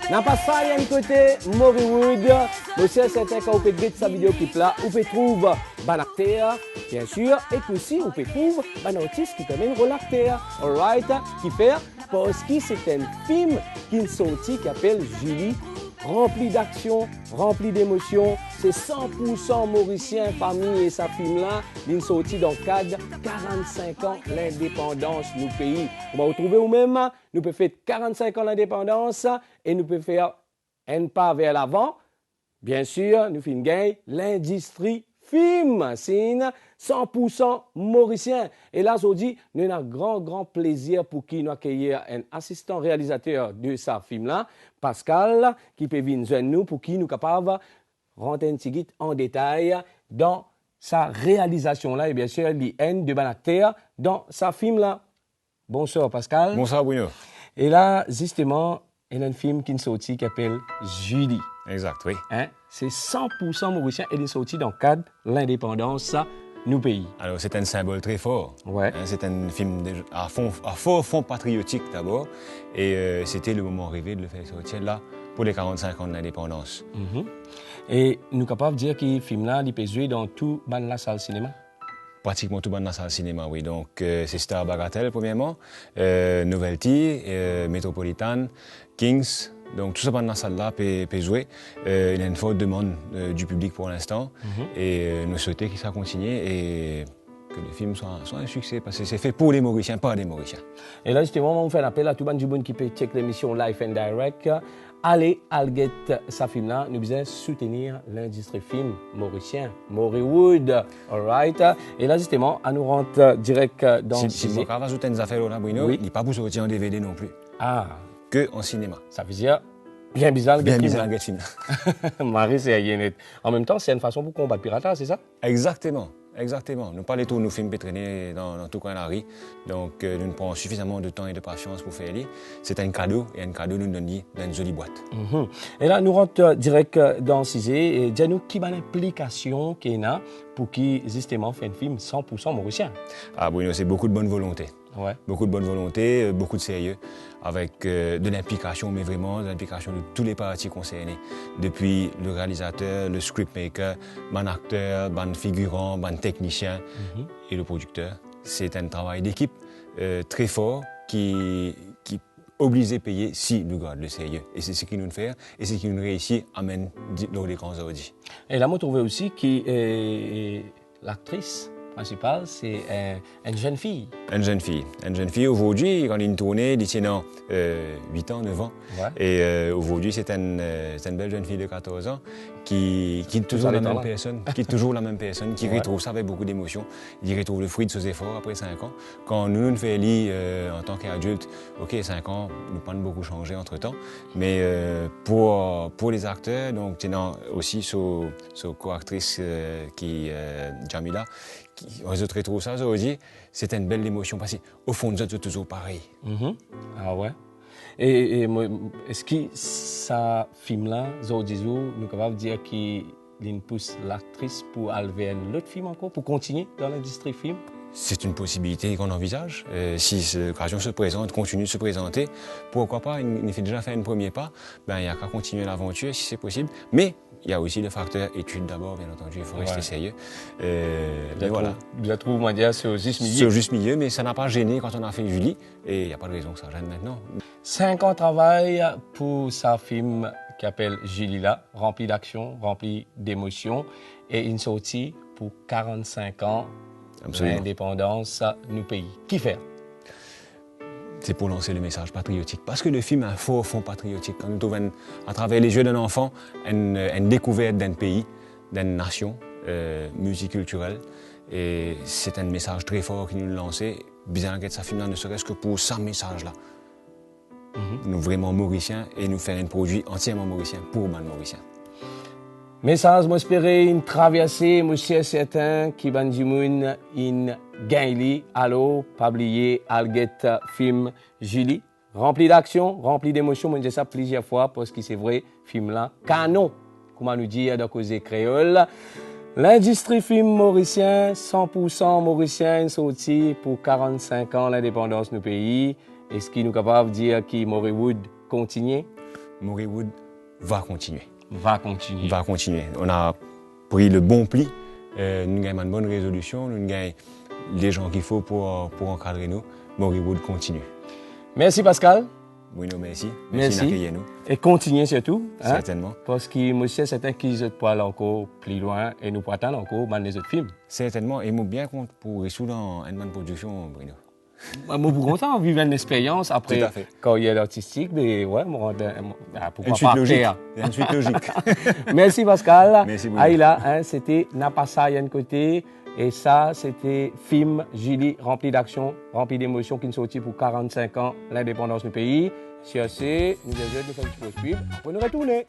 N'a pas ça, il y a un côté Mollywood. Monsieur, c'est quand vous pouvez voir sa vidéo clip là, vous pouvez trouver un acteur, bien sûr, et puis aussi vous pouvez trouver un artiste qui permet de rôle acteur, alright, qui fait parce que c'est un film qui est sorti qui s'appelle Julie, rempli d'action, rempli d'émotions. C'est 100% mauricien famille et sa film là, il est sorti dans le cadre 45 ans l'indépendance du pays. On va retrouver nous-mêmes, nous pouvons faire 45 ans l'indépendance et nous pouvons faire un pas vers l'avant. Bien sûr, nous faisons gagner l'industrie film, c'est 100% mauricien. Et là, je dis, nous avons un grand plaisir pour qui nous accueillir un assistant réalisateur de ce film-là, Pascal, qui peut venir nous pour qui nous sommes capables de rentrer un petit guide en détail dans sa réalisation-là et bien sûr, l'IN de acteur dans ce film-là. Bonsoir, Pascal. Bonsoir, Bruno. Et là, justement, il y a un film qui est sorti qui s'appelle Julie. Exact, oui. Hein? C'est 100% mauricien et il est sorti dans le cadre de l'indépendance du pays. Alors, c'est un symbole très fort. Ouais. Hein, c'est un film à fond patriotique d'abord. Et c'était le moment rêvé de le faire sortir là pour les 45 ans de l'indépendance. Et nous sommes capables de dire que le film-là, il peut jouer dans tout la salle cinéma? Pratiquement tout dans la salle cinéma, oui. Donc, c'est Star Bagatelle, premièrement, Novelty, Metropolitan, Kings. Donc, tout ça dans la salle-là peut jouer. Il y a une forte demande du public pour l'instant. Et nous souhaitons que ça continue et que le film soit un succès parce que c'est fait pour les Mauriciens, pas des Mauriciens. Et là, justement, on fait un appel à tout le monde qui peut checker l'émission Live and Direct. Allez, Alget, sa film-là, nous devons soutenir l'industrie film mauricien, Mollywood, alright. Et là, justement, on nous rentre direct dans... Si vous avez ajouté des affaires là, Bruno, oui. Il n'est pas pour sortir en DVD non plus. Ah. Que en cinéma. Ça veut dire bien bizarre le film. Marie, c'est rien. En même temps, c'est une façon pour combattre le piratage, c'est ça? Exactement. Exactement. Nous parlons tous nos films traîner dans tout coin de la rue. Donc, nous prenons suffisamment de temps et de patience pour faire les. C'est un cadeau et un cadeau nous donne dans une jolie boîte. Et là, nous rentrons direct dans le sujet. Et dis-nous, quelle est l'implication qu'il y a pour qui, justement, fait un film 100% mauricien? Ah, Bruno, c'est beaucoup de bonne volonté. Ouais. Beaucoup de bonne volonté, beaucoup de sérieux, avec de l'implication, mais vraiment de l'implication de tous les parties concernés. Depuis le réalisateur, le scriptmaker, mon acteur, mon figurant, mon technicien et le producteur. C'est un travail d'équipe très fort qui oblige à payer si nous gardons le sérieux. Et c'est ce qui nous fait et c'est ce qui nous réussit à mener dans les grands audits. Et là, moi, je trouvais aussi que l'actrice principale, c'est une jeune fille. Une jeune fille. Une jeune fille, aujourd'hui, quand il tournait, il tient 8 ans, 9 ans. Ouais. Et aujourd'hui, c'est une belle jeune fille de 14 ans qui est toujours la même personne, qui retrouve ça avec beaucoup d'émotion. Il retrouve le fruit de ses efforts après 5 ans. Quand nous faisons lire en tant qu'adultes, ok, 5 ans, nous pas beaucoup changé entre-temps. Mais pour les acteurs, donc tenant aussi sa co-actrice qui Jamila, les autres retrouvent ça aujourd'hui, c'est une belle émotion parce qu'au fond, nous sommes toujours pareil. Ah ouais. Et est-ce que ce film-là, nous sommes capables de dire qu'il pousse l'actrice pour aller un autre film encore, pour continuer dans l'industrie film? C'est une possibilité qu'on envisage. Si l'occasion se présente, continue de se présenter, pourquoi pas, il fait déjà fait un premier pas, il n'y a qu'à continuer l'aventure si c'est possible. Mais il y a aussi le facteur étude d'abord, bien entendu, il faut rester sérieux. Mais voilà. Je trouve, moi, c'est au juste milieu. C'est au juste milieu, mais ça n'a pas gêné quand on a fait Julie, et il n'y a pas de raison que ça gêne maintenant. 5 ans de travail pour ce film qui s'appelle Julie là, rempli d'action, rempli d'émotions, et une sortie pour 45 ans d'indépendance du pays. Qui fait? C'est pour lancer le message patriotique. Parce que le film a un fort fond patriotique. Quand nous trouvons à travers les yeux d'un enfant une découverte d'un pays, d'une nation multiculturelle. Et c'est un message très fort qui nous lance. Bien que ça film ne serait-ce que pour ce message-là. Nous vraiment mauriciens et nous faire un produit entièrement mauricien pour les Mauriciens. Message, moi espérer une traversée, monsieur certain, qui va nous in gagnli, allo, pas oublier, alget film Julie, rempli d'action, rempli d'émotions, moi j'ai ça plusieurs fois parce que c'est vrai, film là, canon, comment nous dire dans cause créole. L'industrie film mauricien, 100% mauricien, sorti pour 45 ans l'indépendance du pays. Est-ce qu'il nous capable de dire que Mollywood continue? Morywood va continuer. Va continuer. Va continuer. On a pris le bon pli, nous avons une bonne résolution, nous avons les gens qu'il faut pour encadrer nous. Morywood continue. Merci Pascal. Oui, non, merci. Merci. D'accueillir nous. Et continuez surtout. Hein? Certainement. Parce que monsieur, c'est un qui se parle encore plus loin et nous attendons encore dans les autres films. Certainement. Et moi, bien compte pour résoudre une bonne production, Bruno. Moi, pour content, vivre une expérience après Tout à fait. carrière artistique, mais ouais, pourquoi Une suite pas logique. faire. Une suite logique. Merci Pascal. Merci beaucoup. Aïla, hein, c'était Napasa Yann Côté. Et ça, c'était film Julie, rempli d'action, rempli d'émotions, qui nous sortit pour 45 ans, l'indépendance du pays. Sur ce, nous devons nous faire une petite pause pub. Après nous retourner.